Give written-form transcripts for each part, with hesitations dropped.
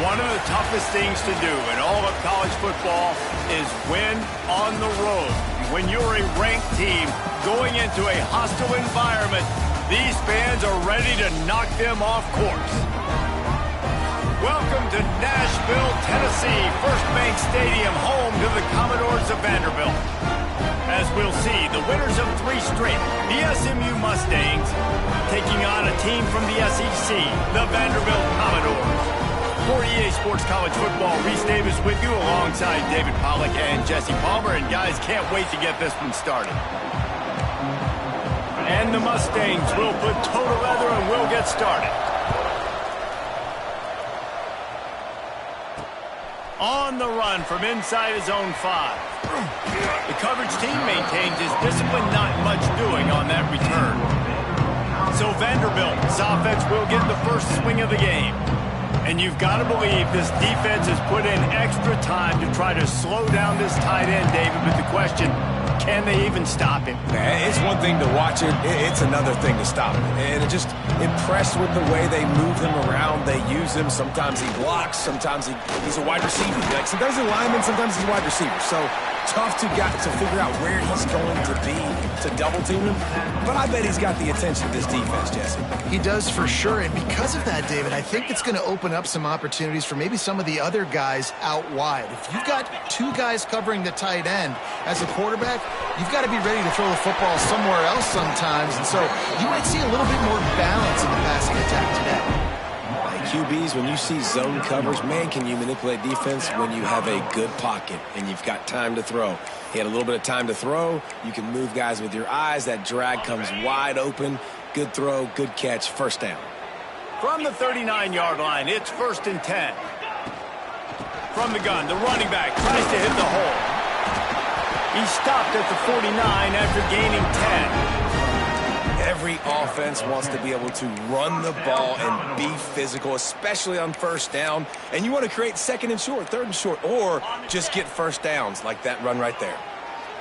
One of the toughest things to do in all of college football is win on the road. When you're a ranked team going into a hostile environment, these fans are ready to knock them off course. Welcome to Nashville, Tennessee, First Bank Stadium, home to the Commodores of Vanderbilt. As we'll see, the winners of 3 straight, the SMU Mustangs, taking on a team from the SEC, the Vanderbilt Commodores. For EA Sports College Football, Reese Davis with you alongside David Pollack and Jesse Palmer. And guys, can't wait to get this one started. And the Mustangs will put total leather and we'll get started. On the run from inside his own 5. The coverage team maintains his discipline, not much doing on that return. So Vanderbilt's offense will get the first swing of the game. And you've got to believe this defense has put in extra time to try to slow down this tight end, David. But the question, can they even stop him? It's one thing to watch it. It's another thing to stop him. And just impressed with the way they move him around. They use him. Sometimes he blocks. Sometimes he's a wide receiver. Like sometimes he's a lineman. Sometimes he's a wide receiver. So tough to figure out where he's going to be to double team him. But I bet he's got the attention of this defense, Jesse. He does for sure. And because of that, David, I think it's going to open up some opportunities for maybe some of the other guys out wide. If you've got 2 guys covering the tight end as a quarterback, you've got to be ready to throw the football somewhere else sometimes. And so you might see a little bit more balance in the passing attack today. QBs, when you see zone coverage, man, can you manipulate defense when you have a good pocket and you've got time to throw. He had a little bit of time to throw. You can move guys with your eyes. That drag comes wide open. Good throw, good catch, first down. From the 39-yard line, it's 1st and 10. From the gun, the running back tries to hit the hole. He stopped at the 49 after gaining 10. Every offense wants to be able to run the ball and be physical, especially on first down. And you want to create 2nd and short, 3rd and short, or just get first downs like that run right there.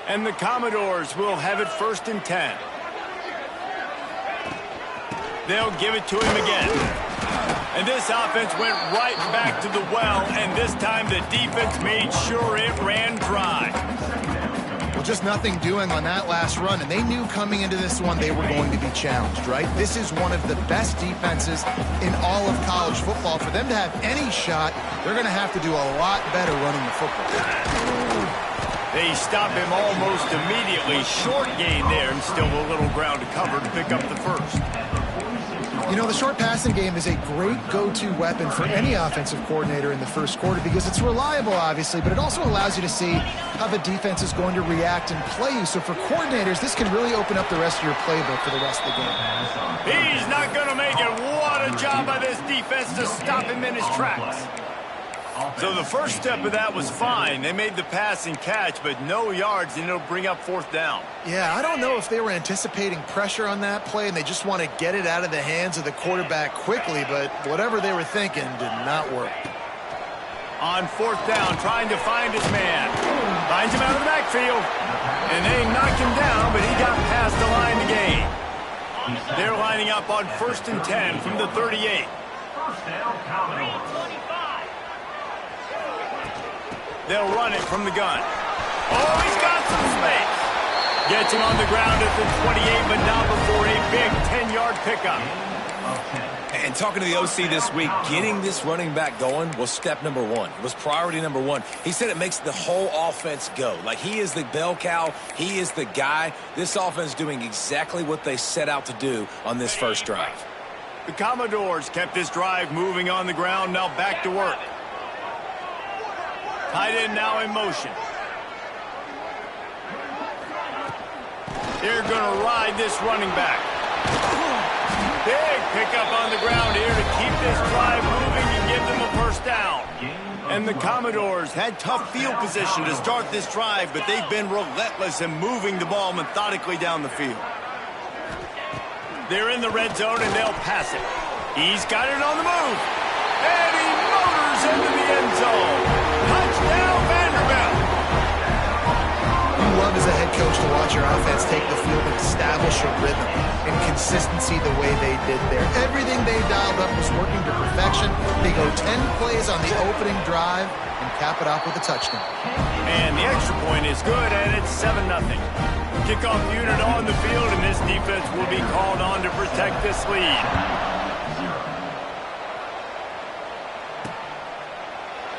And the Commodores will have it 1st and 10. They'll give it to him again. And this offense went right back to the well, and this time the defense made sure it ran dry. Well, just nothing doing on that last run, and they knew coming into this one they were going to be challenged, right? This is one of the best defenses in all of college football. For them to have any shot, they're going to have to do a lot better running the football. They stop him almost immediately. Short gain there, and still a little ground to cover to pick up the first. You know, the short passing game is a great go-to weapon for any offensive coordinator in the first quarter because it's reliable, obviously, but it also allows you to see how the defense is going to react and play you. So for coordinators, this can really open up the rest of your playbook for the rest of the game. He's not going to make it. What a job by this defense to stop him in his tracks. So the first step of that was fine. They made the pass and catch, but no yards, and it'll bring up 4th down. Yeah, I don't know if they were anticipating pressure on that play, and they just want to get it out of the hands of the quarterback quickly, but whatever they were thinking did not work. On 4th down, trying to find his man. Finds him out of the backfield. And they knocked him down, but he got past the line to gain. They're lining up on 1st and 10 from the 38. They'll run it from the gun. Oh, he's got some space. Gets him on the ground at the 28, but not before a big 10-yard pickup. And talking to the OC this week, getting this running back going was step number 1. It was priority number 1. He said it makes the whole offense go. Like, he is the bell cow. He is the guy. This offense doing exactly what they set out to do on this first drive. The Commodores kept this drive moving on the ground. Now back to work. Tight end now in motion. They're going to ride this running back. Big pickup on the ground here to keep this drive moving and give them a first down. And the Commodores had tough field position to start this drive, but they've been relentless in moving the ball methodically down the field. They're in the red zone, and they'll pass it. He's got it on the move. And he motors into the end zone. Touchdown, Vanderbilt. You love as a head coach, to watch your offense take the field and establish a rhythm and consistency the way they did there. Everything they dialed up was working to perfection. They go 10 plays on the opening drive and cap it off with a touchdown. And the extra point is good, and it's 7-0. Kickoff unit on the field, and this defense will be called on to protect this lead.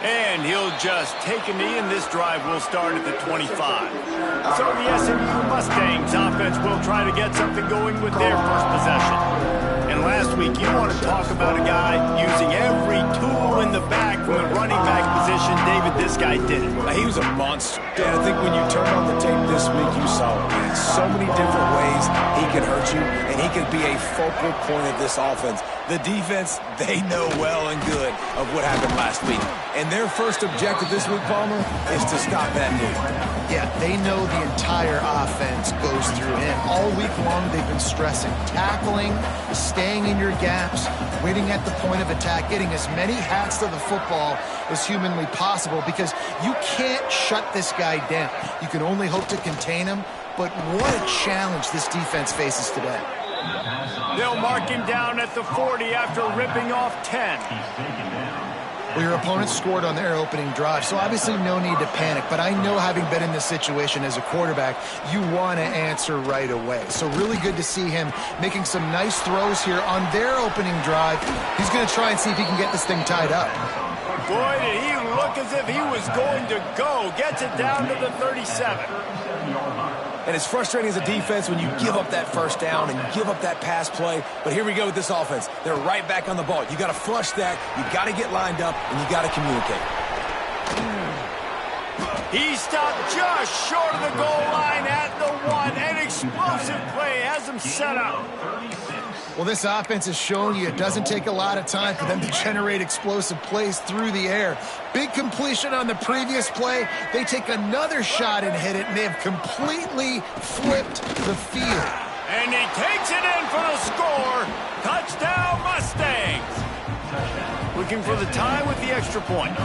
And he'll just take a knee, and this drive will start at the 25. So the SMU Mustangs offense will try to get something going with their first possession. And last week, you want to talk about a guy using every tool in the bag from the running back position. David, this guy did it. He was a monster. Dan, I think when you turn on the tape this week, you saw it. In so many different ways he can hurt you, and he can be a focal point of this offense. The defense, they know well and good of what happened last week. And their first objective this week, Palmer, is to stop that dude. Yeah, they know the entire offense goes through him. All week long, they've been stressing tackling, staying in your gaps, winning at the point of attack, getting as many hats to the football as humanly possible, because you can't shut this guy down. You can only hope to contain him, but what a challenge this defense faces today. They'll mark him down at the 40 after ripping off 10. Well, your opponent scored on their opening drive, so obviously no need to panic. But I know, having been in this situation as a quarterback, you want to answer right away. So really good to see him making some nice throws here on their opening drive. He's going to try and see if he can get this thing tied up. Boy, did he look as if he was going to go. Gets it down to the 37. And it's frustrating as a defense when you give up that first down and you give up that pass play. But here we go with this offense. They're right back on the ball. You got to flush that. You got to get lined up, and you got to communicate. He stopped just short of the goal line at the 1. An explosive play has him set up. Well, this offense has shown you it doesn't take a lot of time for them to generate explosive plays through the air. Big completion on the previous play. They take another shot and hit it, and they have completely flipped the field. And he takes it in for the score. Touchdown, Mustangs. Looking for the tie with the extra point.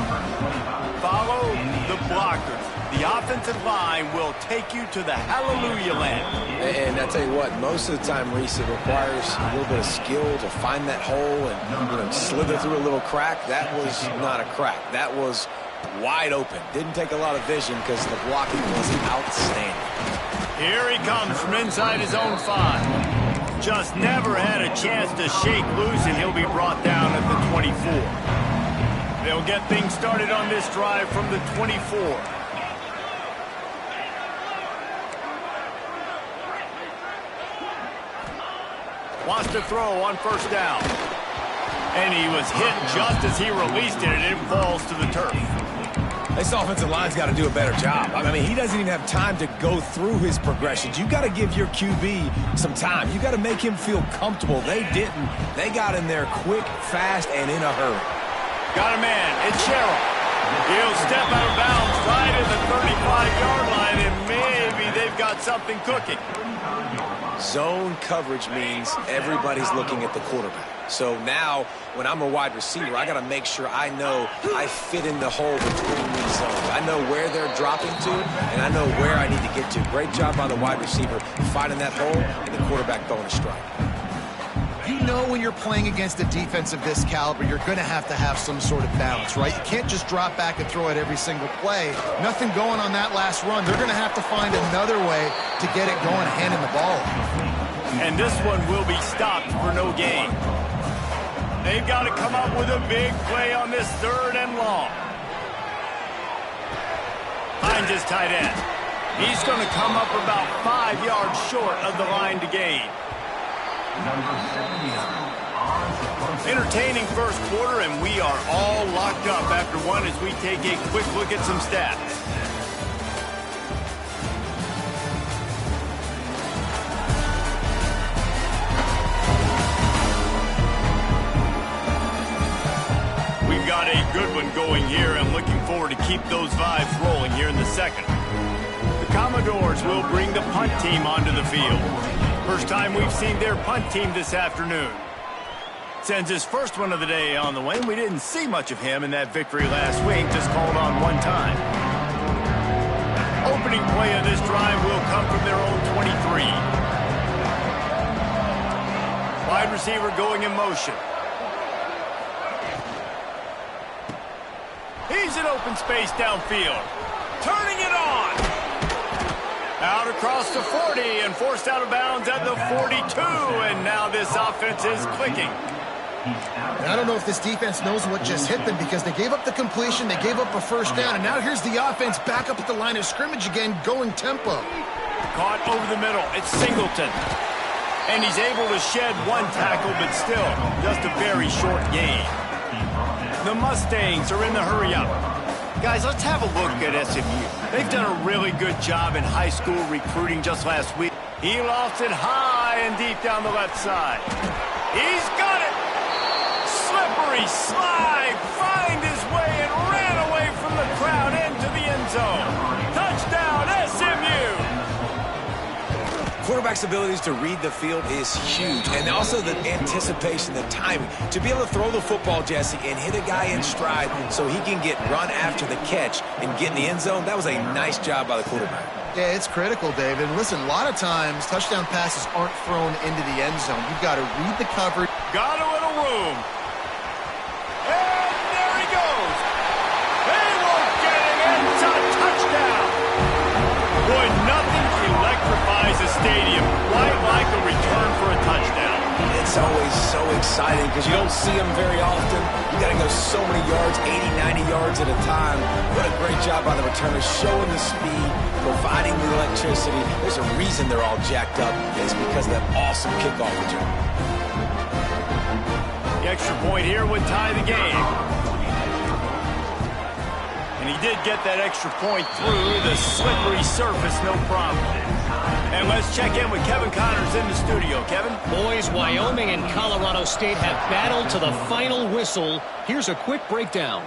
Follow the blockers. The offensive line will take you to the hallelujah land. And I tell you what, most of the time, Reese, it requires a little bit of skill to find that hole and slither through a little crack. That was not a crack. That was wide open. Didn't take a lot of vision because the blocking was outstanding. Here he comes from inside his own 5. Just never had a chance to shake loose, and he'll be brought down at the 24. They'll get things started on this drive from the 24. Wants to throw on first down. And he was hit just as he released it, and it falls to the turf. This offensive line's got to do a better job. I mean, he doesn't even have time to go through his progressions. You got to give your QB some time. You got to make him feel comfortable. They didn't. They got in there quick, fast, and in a hurry. Got a man. It's Sherrill. He'll step out of bounds right at the 35-yard line, and maybe they've got something cooking. Zone coverage means everybody's looking at the quarterback. So now, when I'm a wide receiver, I got to make sure I know I fit in the hole between these zones. I know where they're dropping to, and I know where I need to get to. Great job by the wide receiver finding that hole, and the quarterback throwing a strike. You know, when you're playing against a defense of this caliber, you're going to have some sort of balance, right? You can't just drop back and throw it every single play. Nothing going on that last run. They're going to have to find another way to get it going, handing the ball. And this one will be stopped for no gain. They've got to come up with a big play on this 3rd and long. Finds his tight end. He's going to come up about 5 yards short of the line to gain. Entertaining first quarter, and we are all locked up after one as we take a quick look at some stats. We've got a good one going here. I'm looking forward to keep those vibes rolling here in the second. The Commodores will bring the punt team onto the field. First time we've seen their punt team this afternoon. Sends his first one of the day on the way. We didn't see much of him in that victory last week, just called on one time. Opening play of this drive will come from their own 23. Wide receiver going in motion. He's in open space downfield. Turning it on. Out across the 40 and forced out of bounds at the 42. And now this offense is clicking. And I don't know if this defense knows what just hit them because they gave up the completion, they gave up a first down, and now here's the offense back up at the line of scrimmage again, going tempo. Caught over the middle. It's Singleton. And he's able to shed one tackle, but still just a very short gain. The Mustangs are in the hurry-up. Guys, let's have a look at SMU. They've done a really good job in high school recruiting just last week. He lofts it high and deep down the left side. He's got it! Slippery slide, find his way and ran away from the crowd into the end zone. Touchdown, SMU! Quarterback's abilities to read the field is huge, and also the anticipation, the timing. To be able to throw the football, Jesse, and hit a guy in stride so he can get run after the catch and get in the end zone, that was a nice job by the quarterback. Yeah, it's critical, David. Listen, a lot of times touchdown passes aren't thrown into the end zone. You've got to read the coverage. Got a little room. And there he goes. They won't get him. It's a touchdown. Boy, nothing electrifies a stadium quite like a return for a touchdown. It's always so exciting because you don't see them very often. You got to go so many yards, 80, 90 yards at a time. What a great job by the returners, showing the speed, providing the electricity. There's a reason they're all jacked up. It's because of that awesome kickoff return. The extra point here would tie the game. And he did get that extra point through the slippery surface, no problem. And let's check in with Kevin Connors in the studio. Kevin? Boys, Wyoming and Colorado State have battled to the final whistle. Here's a quick breakdown.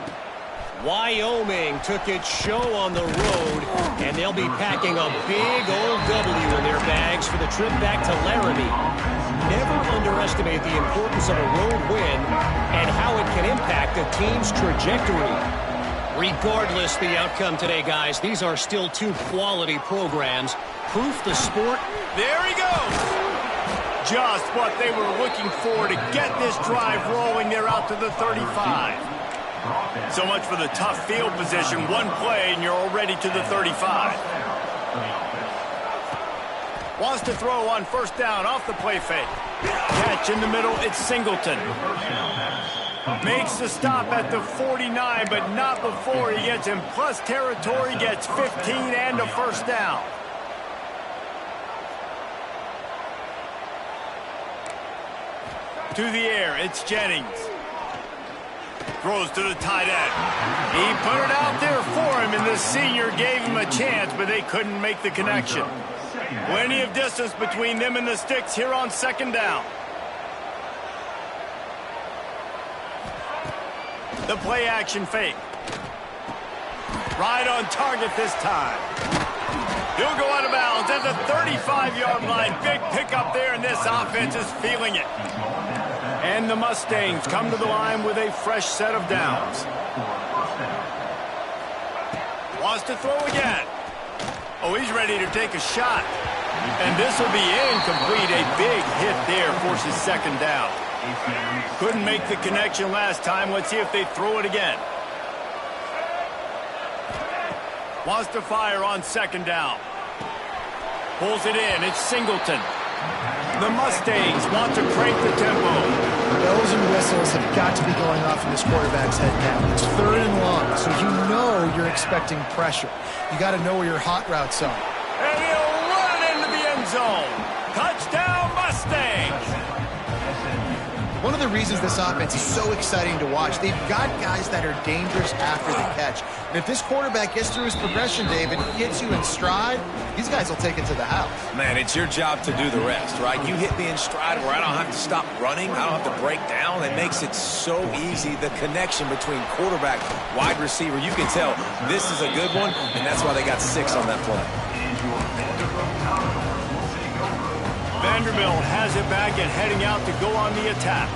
Wyoming took its show on the road, and they'll be packing a big old W in their bags for the trip back to Laramie. Never underestimate the importance of a road win and how it can impact a team's trajectory. Regardless the outcome today, guys, these are still two quality programs. Proof the sport. There he goes. Just what they were looking for to get this drive rolling. They're out to the 35. So much for the tough field position. One play and you're already to the 35. Wants to throw on first down off the play fake. Catch in the middle. It's Singleton. Makes the stop at the 49, but not before he gets in plus territory, gets 15 and a first down. To the air, it's Jennings. Throws to the tight end. He put it out there for him, and the senior gave him a chance, but they couldn't make the connection. Plenty of distance between them and the sticks here on second down. The play action fake. Right on target this time. He'll go out of bounds at the 35-yard line. Big pickup there, and this offense is feeling it. And the Mustangs come to the line with a fresh set of downs. Wants to throw again. Oh, he's ready to take a shot. And this will be incomplete. A big hit there forces second down. Couldn't make the connection last time. Let's see if they throw it again. Wants to fire on second down. Pulls it in. It's Singleton. The Mustangs want to crank the tempo. Bells and whistles have got to be going off in this quarterback's head now. It's third and long, so you know you're expecting pressure. You got to know where your hot routes are. And he'll run it into the end zone. Touchdown, Mustangs! One of the reasons this offense is so exciting to watch, they've got guys that are dangerous after the catch. And if this quarterback gets through his progression, David, gets you in stride, these guys will take it to the house. Man, it's your job to do the rest, right? You hit me in stride where I don't have to stop running. I don't have to break down. It makes it so easy. The connection between quarterback, wide receiver, you can tell this is a good one, and that's why they got 6 on that play. Vanderbilt has it back and heading out to go on the attack.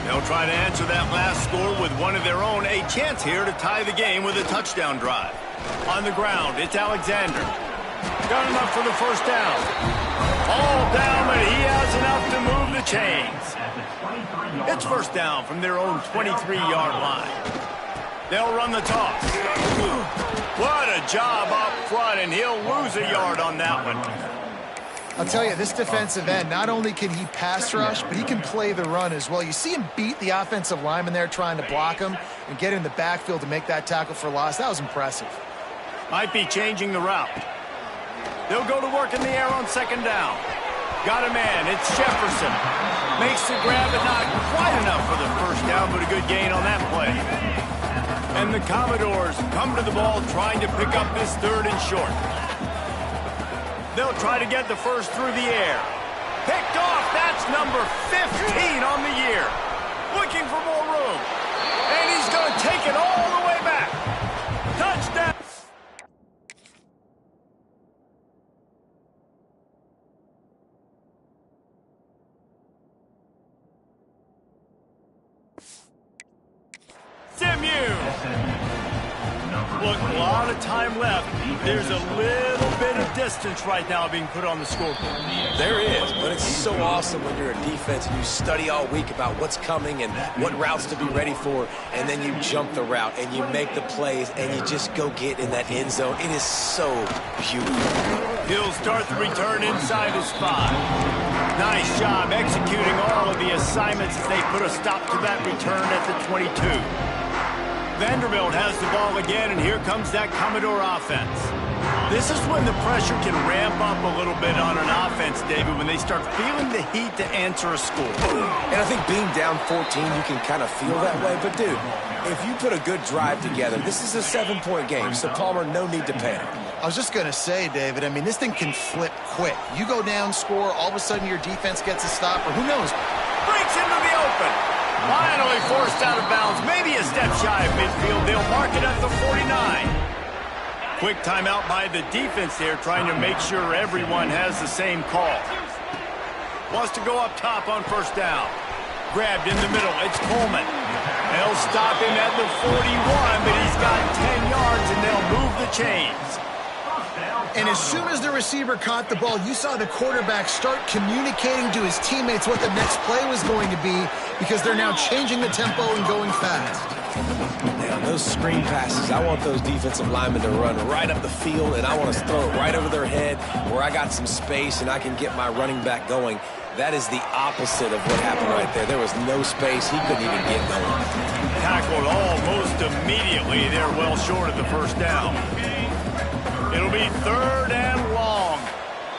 They'll try to answer that last score with one of their own. A chance here to tie the game with a touchdown drive. On the ground, it's Alexander. Got enough for the first down. All down, but he has enough to move the chains. It's first down from their own 23-yard line. They'll run the toss. What a job up front, and he'll lose a yard on that one. I'll tell you, this defensive end, not only can he pass rush, but he can play the run as well. You see him beat the offensive lineman there trying to block him and get in the backfield to make that tackle for loss. That was impressive. Might be changing the route. They'll go to work in the air on second down. Got a man. It's Jefferson. Makes the grab, but not quite enough for the first down, but a good gain on that play. And the Commodores come to the ball trying to pick up this third and short. They'll try to get the first through the air. Picked off. That's number 15 on the year. Looking for more room. And he's going to take it all the way back. Touchdown. SMU. Look, a lot of time left. There's a little bit of distance right now being put on the scoreboard. There is, but it's so awesome when you're a defense and you study all week about what's coming and what routes to be ready for, and then you jump the route and you make the plays and you just go get in that end zone. It is so beautiful. He'll start the return inside his 5. Nice job executing all of the assignments as they put a stop to that return at the 22. Vanderbilt has the ball again, and here comes that Commodore offense. This is when the pressure can ramp up a little bit on an offense, David, when they start feeling the heat to answer a score. And I think being down 14, you can kind of feel that way. But, dude, if you put a good drive together, this is a 7-point game, so Palmer, no need to panic. I was just going to say, David, I mean, this thing can flip quick. You go down, score, all of a sudden your defense gets a stop, or who knows? Breaks into the open. Finally forced out of bounds. Maybe a step shy of midfield. They'll mark it at the 49. Quick timeout by the defense there, trying to make sure everyone has the same call. Wants to go up top on first down. Grabbed in the middle. It's Coleman. They'll stop him at the 41, but he's got 10 yards, and they'll move the chains. And as soon as the receiver caught the ball, you saw the quarterback start communicating to his teammates what the next play was going to be, because they're now changing the tempo and going fast. Now, those screen passes, I want those defensive linemen to run right up the field, and I want to throw it right over their head where I got some space and I can get my running back going. That is the opposite of what happened right there. There was no space. He couldn't even get going. Tackled almost immediately. They're well short of the first down. It'll be third and long.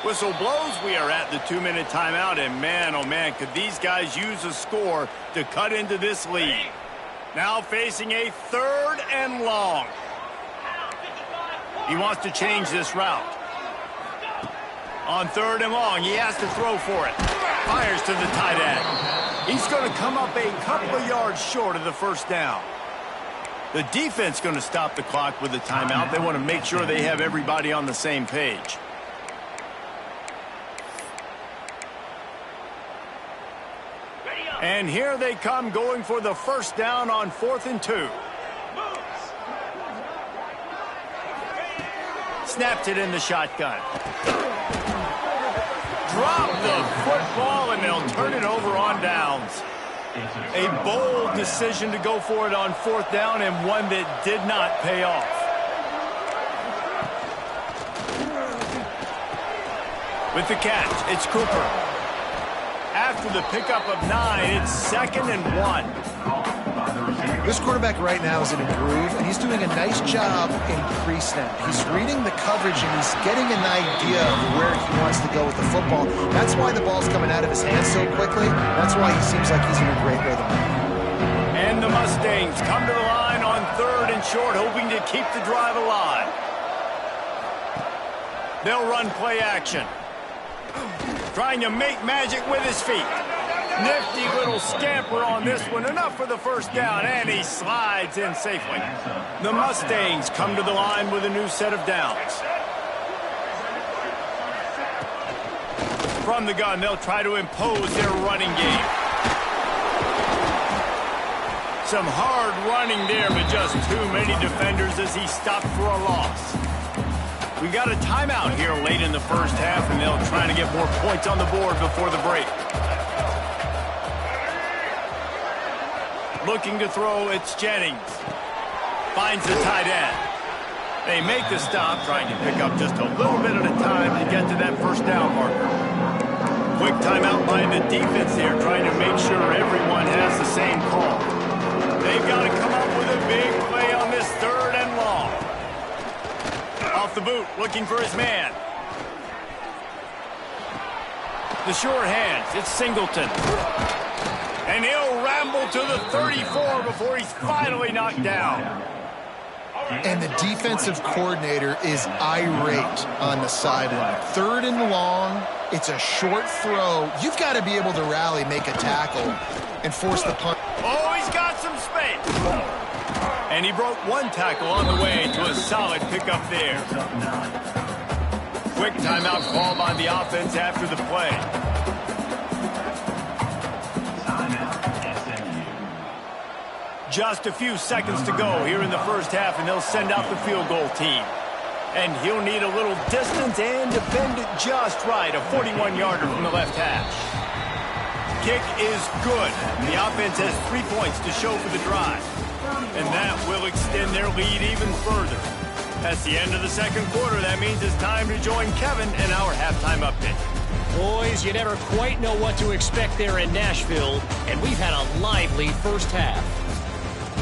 Whistle blows. We are at the 2-minute timeout, and man, oh man, could these guys use a score to cut into this lead. Now facing a third and long. He wants to change this route. On third and long, he has to throw for it. Fires to the tight end. He's going to come up a couple of yards short of the first down. The defense going to stop the clock with a timeout. They want to make sure they have everybody on the same page. And here they come, going for the first down on 4th and 2. Snapped it in the shotgun. Drop the football, and they'll turn it over on downs. A bold decision to go for it on 4th down, and one that did not pay off. With the catch, it's Cooper. After the pickup of 9, it's 2nd and 1. This quarterback right now is in a groove, and he's doing a nice job in pre-snap. He's reading the coverage, and he's getting an idea of where he wants to go with the football. That's why the ball's coming out of his hands so quickly. That's why he seems like he's in a great rhythm. And the Mustangs come to the line on 3rd and short, hoping to keep the drive alive. They'll run play action. Trying to make magic with his feet. Nifty little scamper on this one. Enough for the first down, and he slides in safely. The Mustangs come to the line with a new set of downs. From the gun, they'll try to impose their running game. Some hard running there, but just too many defenders as he stopped for a loss. We got a timeout here late in the first half, and they'll try to get more points on the board before the break. Looking to throw, it's Jennings. Finds the tight end. They make the stop, trying to pick up just a little bit at a time to get to that first down marker. Quick timeout by the defense here, trying to make sure everyone has the same call. They've got to come up with a big play on this 3rd and long. Off the boot, looking for his man. The short hands, it's Singleton. And he'll ramble to the 34 before he's finally knocked down. And the defensive coordinator is irate on the sideline. 3rd and long, it's a short throw. You've got to be able to rally, make a tackle, and force the punt. Oh, he's got some space. And he broke one tackle on the way to a solid pickup there. Quick timeout call by the offense after the play. Just a few seconds to go here in the first half, and they'll send out the field goal team. And he'll need a little distance and to bend it just right, a 41-yarder from the left hash. Kick is good. The offense has 3 points to show for the drive. And that will extend their lead even further. That's the end of the second quarter. That means it's time to join Kevin in our halftime update. Boys, you never quite know what to expect there in Nashville, and we've had a lively first half.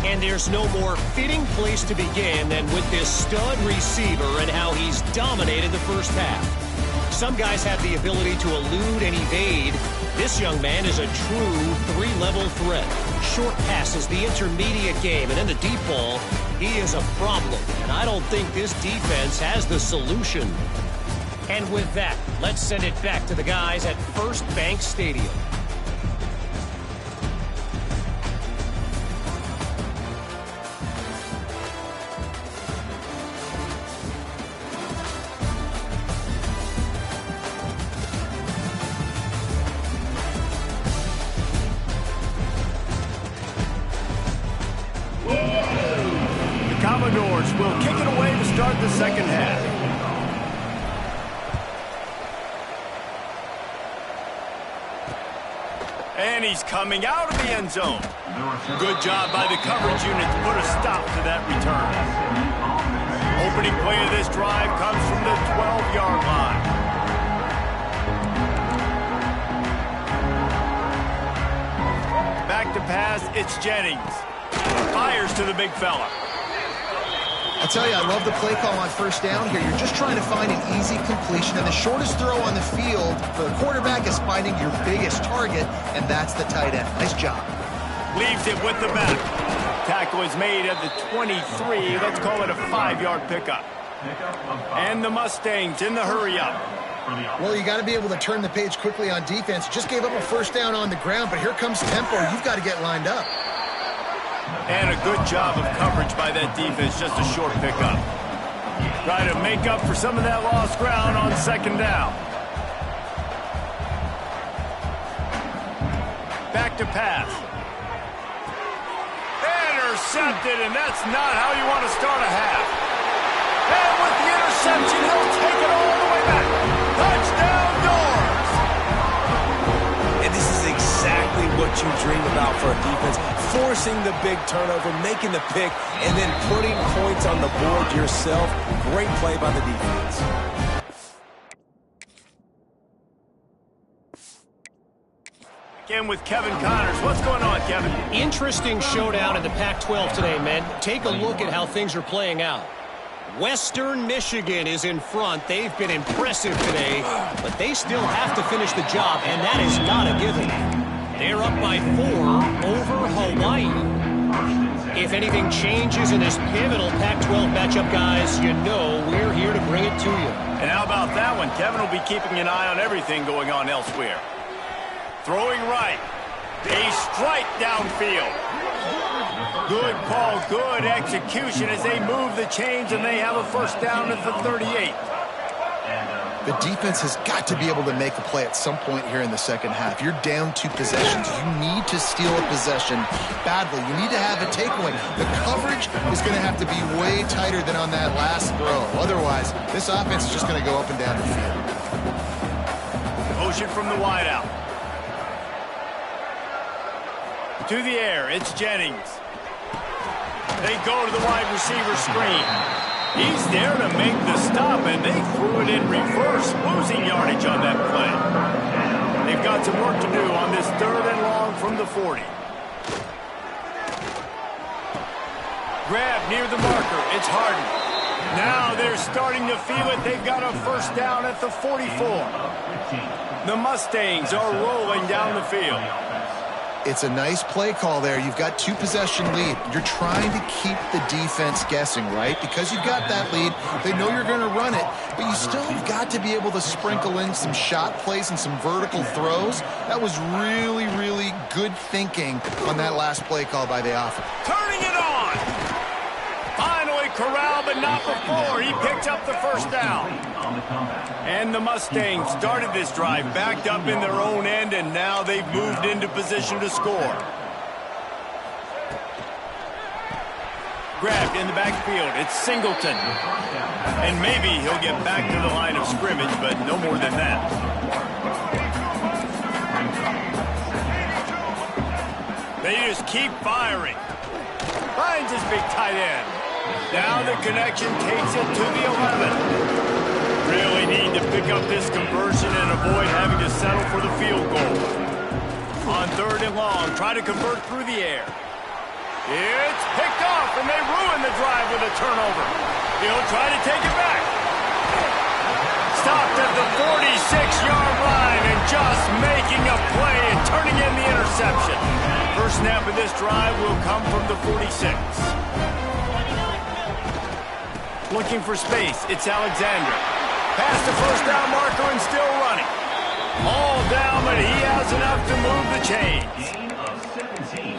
And there's no more fitting place to begin than with this stud receiver and how he's dominated the first half. Some guys have the ability to elude and evade. This young man is a true 3-level threat. Short passes, the intermediate game, and in the deep ball, he is a problem. And I don't think this defense has the solution. And with that, let's send it back to the guys at First Bank Stadium. Commodores will kick it away to start the second half. And he's coming out of the end zone. Good job by the coverage unit to put a stop to that return. Opening play of this drive comes from the 12-yard line. Back to pass, it's Jennings. Fires to the big fella. I tell you, I love the play call on first down here. You're just trying to find an easy completion, and the shortest throw on the field for the quarterback is finding your biggest target, and that's the tight end. Nice job. Leaves it with the back. Tackle is made at the 23. Let's call it a 5-yard pickup. And the Mustangs in the hurry-up. Well, you got to be able to turn the page quickly on defense. Just gave up a first down on the ground, but here comes tempo. You've got to get lined up. And a good job of coverage by that defense, just a short pickup. Try to make up for some of that lost ground on second down. Back to pass. Intercepted, and that's not how you want to start a half. And with the interception, he'll take it all the way back. Touchdown, Doors! And this is exactly what you dream about for a defense. Forcing the big turnover, making the pick, and then putting points on the board yourself. Great play by the defense. Again with Kevin Connors. What's going on, Kevin? Interesting showdown in the Pac-12 today, men. Take a look at how things are playing out. Western Michigan is in front. They've been impressive today, but they still have to finish the job, and that is not a given. They're up by 4 over Hawaii. If anything changes in this pivotal Pac-12 matchup, guys, you know we're here to bring it to you. And how about that one? Kevin will be keeping an eye on everything going on elsewhere. Throwing right. A strike downfield. Good call, good execution as they move the chains, and they have a first down at the 38. The defense has got to be able to make a play at some point here in the second half. You're down 2 possessions. You need to steal a possession badly. You need to have a takeaway. The coverage is going to have to be way tighter than on that last throw. Otherwise, this offense is just going to go up and down the field. Motion from the wideout. To the air, it's Jennings. They go to the wide receiver screen. He's there to make the stop, and they threw it in reverse, losing yardage on that play. They've got some work to do on this 3rd and long from the 40. Grab near the marker. It's Harden. Now they're starting to feel it. They've got a first down at the 44. The Mustangs are rolling down the field. It's a nice play call there. You've got 2 possession lead. You're trying to keep the defense guessing, right? Because you've got that lead, they know you're going to run it, but you still have got to be able to sprinkle in some shot plays and some vertical throws. That was really, really good thinking on that last play call by the offense. Turning it on! Finally corralled, but not before. He picked up the first down. And the Mustangs started this drive backed up in their own end, and now they've moved into position to score. Grabbed in the backfield. It's Singleton. And maybe he'll get back to the line of scrimmage, but no more than that. They just keep firing. Finds his big tight end. Now the connection takes it to the 11. Really need to pick up this conversion and avoid having to settle for the field goal. On 3rd and long, try to convert through the air. It's picked off, and they ruin the drive with a turnover. He'll try to take it back. Stopped at the 46-yard line and just making a play and turning in the interception. First snap of this drive will come from the 46. Looking for space, it's Alexander. Past the first down marker and still running. All down, but he has enough to move the chains.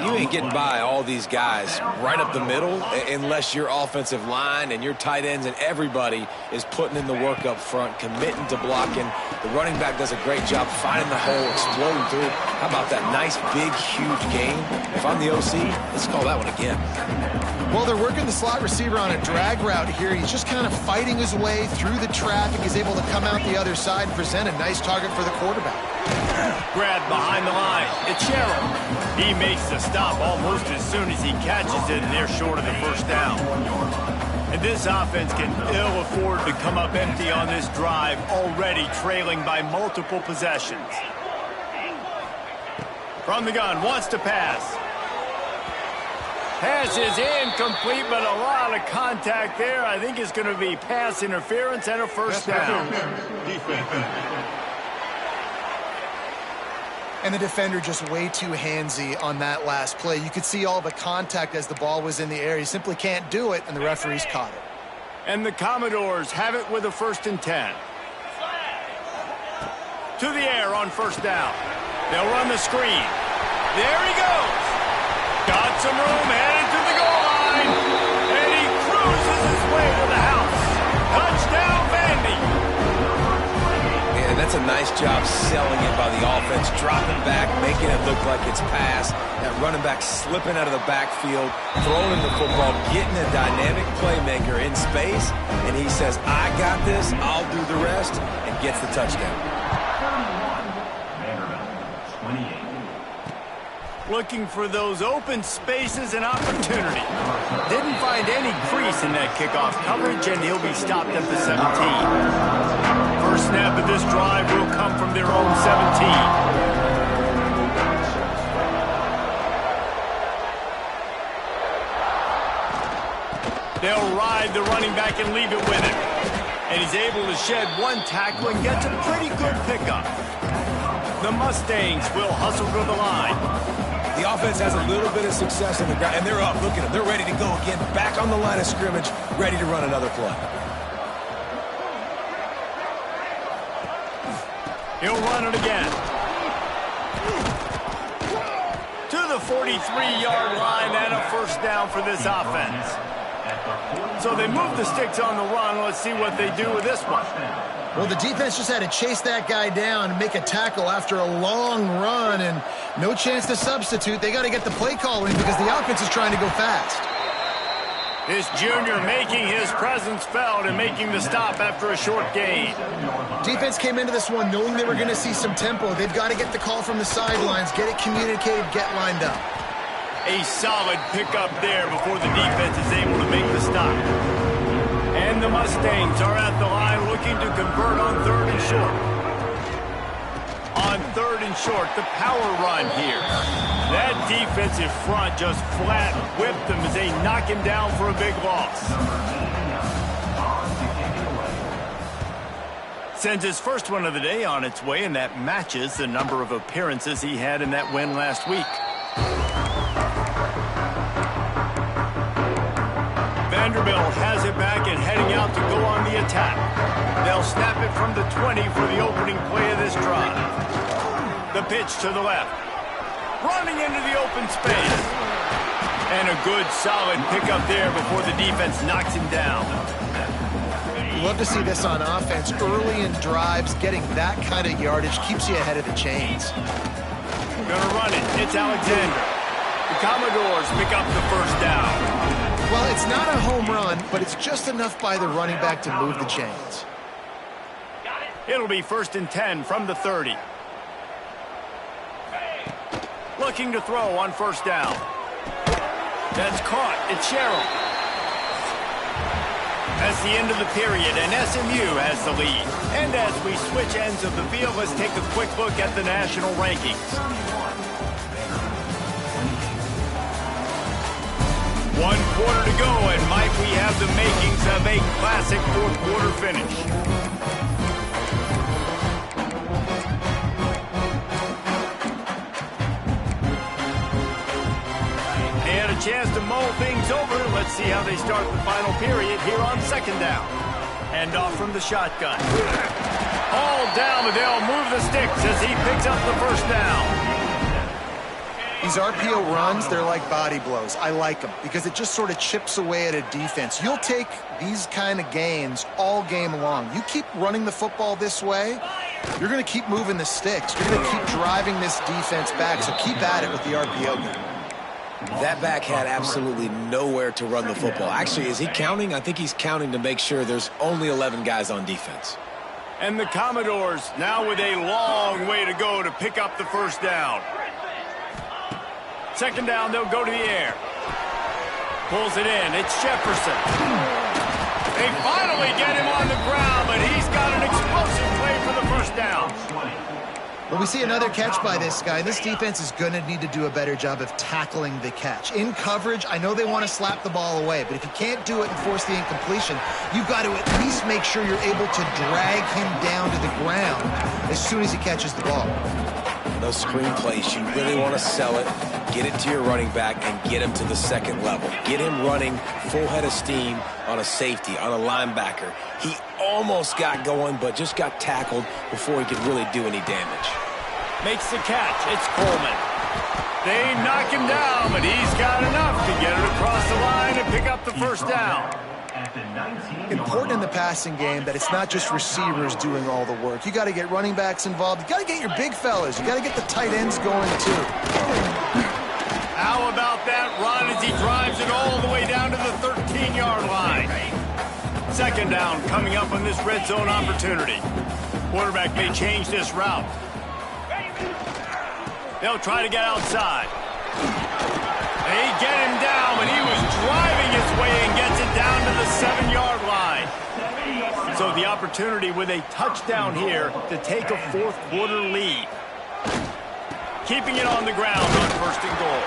You ain't getting by all these guys right up the middle unless your offensive line and your tight ends and everybody is putting in the work up front, committing to blocking. The running back does a great job finding the hole, exploding through. How about that nice, big, huge game? If I'm the OC, let's call that one again. Well, they're working the slot receiver on a drag route here. He's just kind of fighting his way through the traffic. He's able to come out the other side and present a nice target for the quarterback. Grabbed behind the line. It's Sherrill. He makes the stop almost as soon as he catches it, and they're short of the first down. And this offense can ill afford to come up empty on this drive, already trailing by multiple possessions. From the gun, wants to pass. Pass is incomplete, but a lot of contact there. I think it's going to be pass interference and a first down. And the defender just way too handsy on that last play. You could see all the contact as the ball was in the air. He simply can't do it, and the referees caught it. And the Commodores have it with a 1st and 10. To the air on first down. They'll run the screen. There he goes. Got some room, headed to the goal line. And he cruises his way to the house. Touchdown, Vandy. And that's a nice job selling it by the offense, dropping back, making it look like it's pass. That running back slipping out of the backfield, throwing him the football, getting a dynamic playmaker in space, and he says, I got this, I'll do the rest, and gets the touchdown. Looking for those open spaces and opportunity. Didn't find any crease in that kickoff coverage, and he'll be stopped at the 17. First snap of this drive will come from their own 17. They'll ride the running back and leave it with him. And he's able to shed one tackle and gets a pretty good pickup. The Mustangs will hustle to the line. The offense has a little bit of success in the ground, and they're up. Look at them. They're ready to go again. Back on the line of scrimmage, ready to run another play. He'll run it again. To the 43-yard line and a first down for this offense. So they move the sticks on the run. Let's see what they do with this one. Well, the defense just had to chase that guy down and make a tackle after a long run, and no chance to substitute. They got to get the play call in because the offense is trying to go fast. This junior making his presence felt and making the stop after a short gain. Defense came into this one knowing they were going to see some tempo. They've got to get the call from the sidelines, get it communicated, get lined up. A solid pickup there before the defense is able to make the stop. And the Mustangs are at the line looking to convert on 3rd and short. On 3rd and short, the power run here. That defensive front just flat whipped them as they knock him down for a big loss. Sends his first one of the day on its way, and that matches the number of appearances he had in that win last week. Vanderbilt has it back and heading out to go on the attack. They'll snap it from the 20 for the opening play of this drive. The pitch to the left. Running into the open space. And a good, solid pickup there before the defense knocks him down. Love to see this on offense. Early in drives, getting that kind of yardage keeps you ahead of the chains. Gonna run it. It's Alexander. The Commodores pick up the first down. Well, it's not a home run, but it's just enough by the running back to move the chains. It'll be 1st and 10 from the 30. Looking to throw on 1st down. That's caught. It's Sherrill. That's the end of the period, and SMU has the lead. And as we switch ends of the field, let's take a quick look at the national rankings. 1 quarter to go, and Mike, we have the makings of a classic 4th quarter finish. And a chance to mull things over. Let's see how they start the final period here on 2nd down. Hand off from the shotgun. All down, but they'll move the sticks as he picks up the 1st down. These RPO runs, they're like body blows. I like them because it just sort of chips away at a defense. You'll take these kind of gains all game long. You keep running the football this way, you're going to keep moving the sticks. You're going to keep driving this defense back, so keep at it with the RPO game. That back had absolutely nowhere to run the football. Actually, is he counting? I think he's counting to make sure there's only 11 guys on defense. And the Commodores now with a long way to go to pick up the 1st down. 2nd down, they'll go to the air. Pulls it in. It's Jefferson. They finally get him on the ground, but he's got an explosive play for the 1st down. Well, we see another catch by this guy. This defense is going to need to do a better job of tackling the catch. In coverage, I know they want to slap the ball away, but if you can't do it and force the incompletion, you've got to at least make sure you're able to drag him down to the ground as soon as he catches the ball. Those screen plays, you really want to sell it, get it to your running back, and get him to the 2nd level. Get him running full head of steam on a safety, on a linebacker. He almost got going, but just got tackled before he could really do any damage. Makes the catch. It's Coleman. They knock him down, but he's got enough to get it across the line and pick up the 1st down. Important in the passing game that it's not just receivers doing all the work. You got to get running backs involved. You got to get your big fellas. You got to get the tight ends going too. How about that run as he drives it all the way down to the 13-yard line? 2nd down coming up on this red zone opportunity. Quarterback may change this route. They'll try to get outside. They get him down, but he was driving his way and gets it down to the 7-yard line. So the opportunity with a touchdown here to take a 4th quarter lead. Keeping it on the ground on 1st and goal.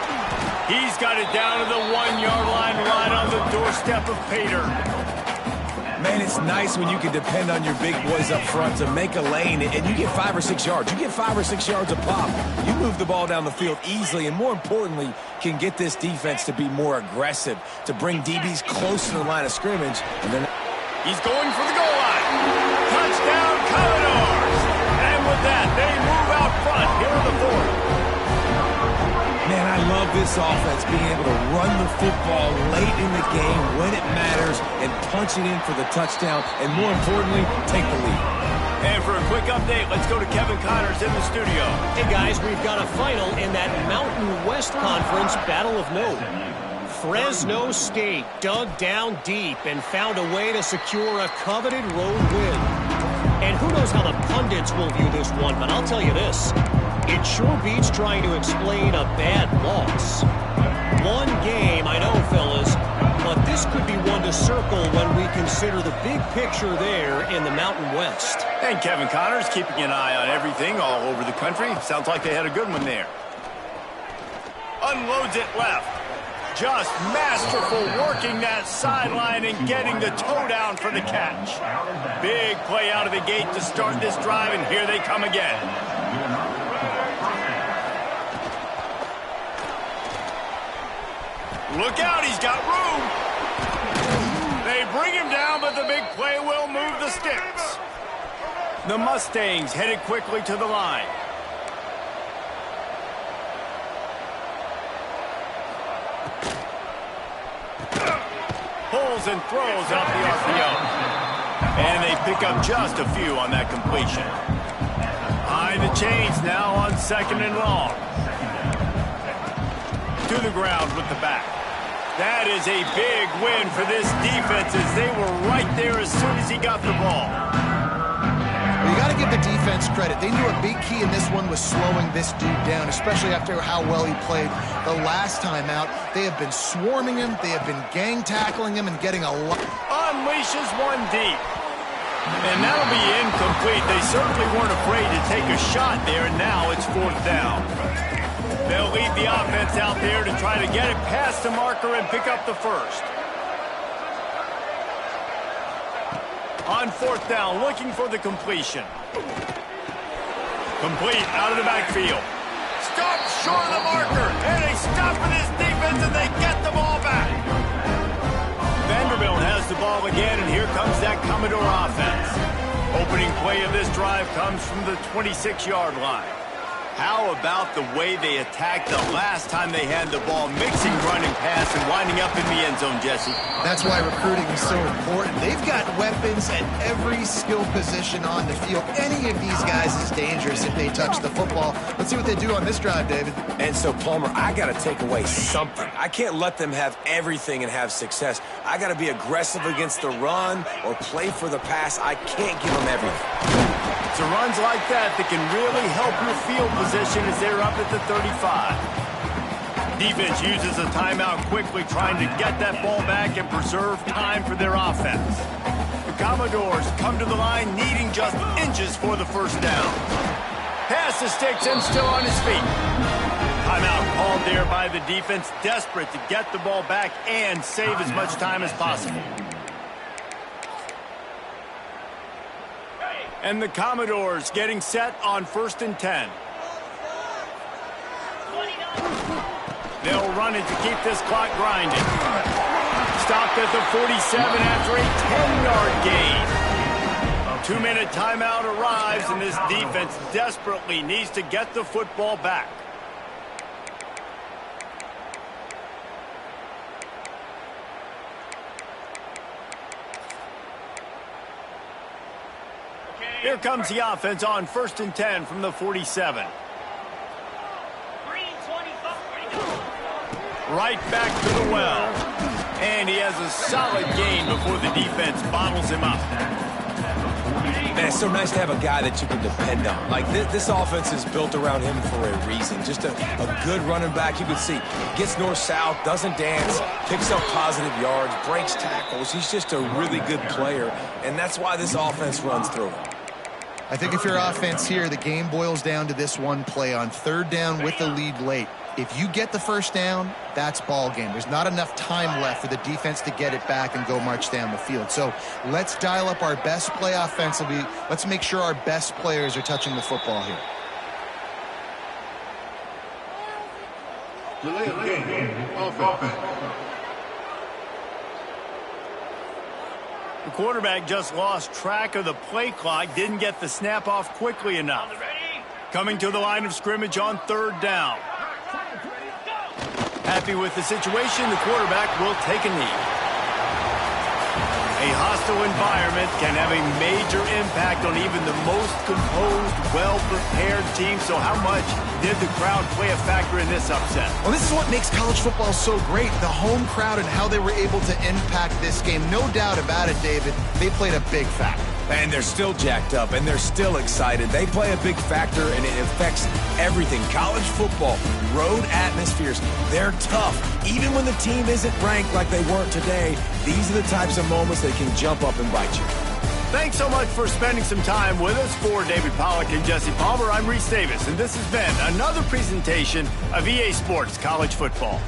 He's got it down to the 1-yard line right on the doorstep of Pater. Man, it's nice when you can depend on your big boys up front to make a lane, and you get 5 or 6 yards. You get 5 or 6 yards a pop. You move the ball down the field easily, and more importantly, can get this defense to be more aggressive, to bring DBs close to the line of scrimmage. And then he's going for the goal line. Touchdown, Commodores! And with that, they move out front here in the 4th. Man, I love this offense, being able to run the football late in the game when it matters and punch it in for the touchdown, and more importantly, take the lead. for a quick update, let's go to Kevin Connors in the studio. Hey, guys, we've got a final in that Mountain West Conference battle of note. Fresno State dug down deep and found a way to secure a coveted road win. And who knows how the pundits will view this one, but I'll tell you this. It sure beats trying to explain a bad loss. One game, I know, fellas, but this could be one to circle when we consider the big picture there in the Mountain West. And Kevin Connors keeping an eye on everything all over the country. Sounds like they had a good one there. Unloads it left. Just masterful working that sideline and getting the toe down for the catch. Big play out of the gate to start this drive, and here they come again. Look out, he's got room. They bring him down, but the big play will move the sticks. The Mustangs headed quickly to the line. Pulls and throws off the RPO. And they pick up just a few on that completion. Behind the chains now on 2nd and long. To the ground with the back. That is a big win for this defense as they were right there as soon as he got the ball. Well, you got to give the defense credit. They knew a big key in this one was slowing this dude down, especially after how well he played the last time out. They have been swarming him. They have been gang tackling him and getting a lot. Unleashes one deep. And that'll be incomplete. They certainly weren't afraid to take a shot there, and now it's 4th down. They'll lead the offense out there to try to get it past the marker and pick up the first. On 4th down, looking for the completion. Complete out of the backfield. Stopped short of the marker, and they stop for this defense, and they get the ball back. Vanderbilt has the ball again, and here comes that Commodore offense. Opening play of this drive comes from the 26-yard line. How about the way they attacked the last time they had the ball, mixing run and pass and winding up in the end zone, Jesse? That's why recruiting is so important. They've got weapons at every skill position on the field. Any of these guys is dangerous if they touch the football. Let's see what they do on this drive, David. And so, Palmer, I got to take away something. I can't let them have everything and have success. I got to be aggressive against the run or play for the pass. I can't give them everything. It's runs like that can really help your field position as they're up at the 35. Defense uses a timeout quickly, trying to get that ball back and preserve time for their offense. The Commodores come to the line needing just inches for the first down. Pass the sticks and still on his feet. Timeout called there by the defense, desperate to get the ball back and save as much time as possible. And the Commodores getting set on 1st and 10. They'll run it to keep this clock grinding. Stopped at the 47 after a 10-yard gain. A 2-minute timeout arrives, and this defense desperately needs to get the football back. Here comes the offense on 1st and 10 from the 47. Right back to the well. And he has a solid gain before the defense bottles him up. Man, it's so nice to have a guy that you can depend on. Like, this offense is built around him for a reason. Just a good running back. You can see, gets north-south, doesn't dance, picks up positive yards, breaks tackles. He's just a really good player, and that's why this offense runs through him. I think if your offense here, the game boils down to this one play on 3rd down with the lead late. If you get the first down, that's ball game. There's not enough time left for the defense to get it back and go march down the field. So let's dial up our best play offensively. Let's make sure our best players are touching the football here. The quarterback just lost track of the play clock, didn't get the snap off quickly enough. Coming to the line of scrimmage on 3rd down. Happy with the situation, the quarterback will take a knee. A hostile environment can have a major impact on even the most composed, well-prepared team. So how much did the crowd play a factor in this upset? Well, this is what makes college football so great, the home crowd and how they were able to impact this game. No doubt about it, David. They played a big factor. And they're still jacked up, and they're still excited. They play a big factor, and it affects everything. College football, road atmospheres, they're tough. Even when the team isn't ranked like they weren't today, these are the types of moments that can jump up and bite you. Thanks so much for spending some time with us. For David Pollack and Jesse Palmer, I'm Reese Davis, and this has been another presentation of EA Sports College Football.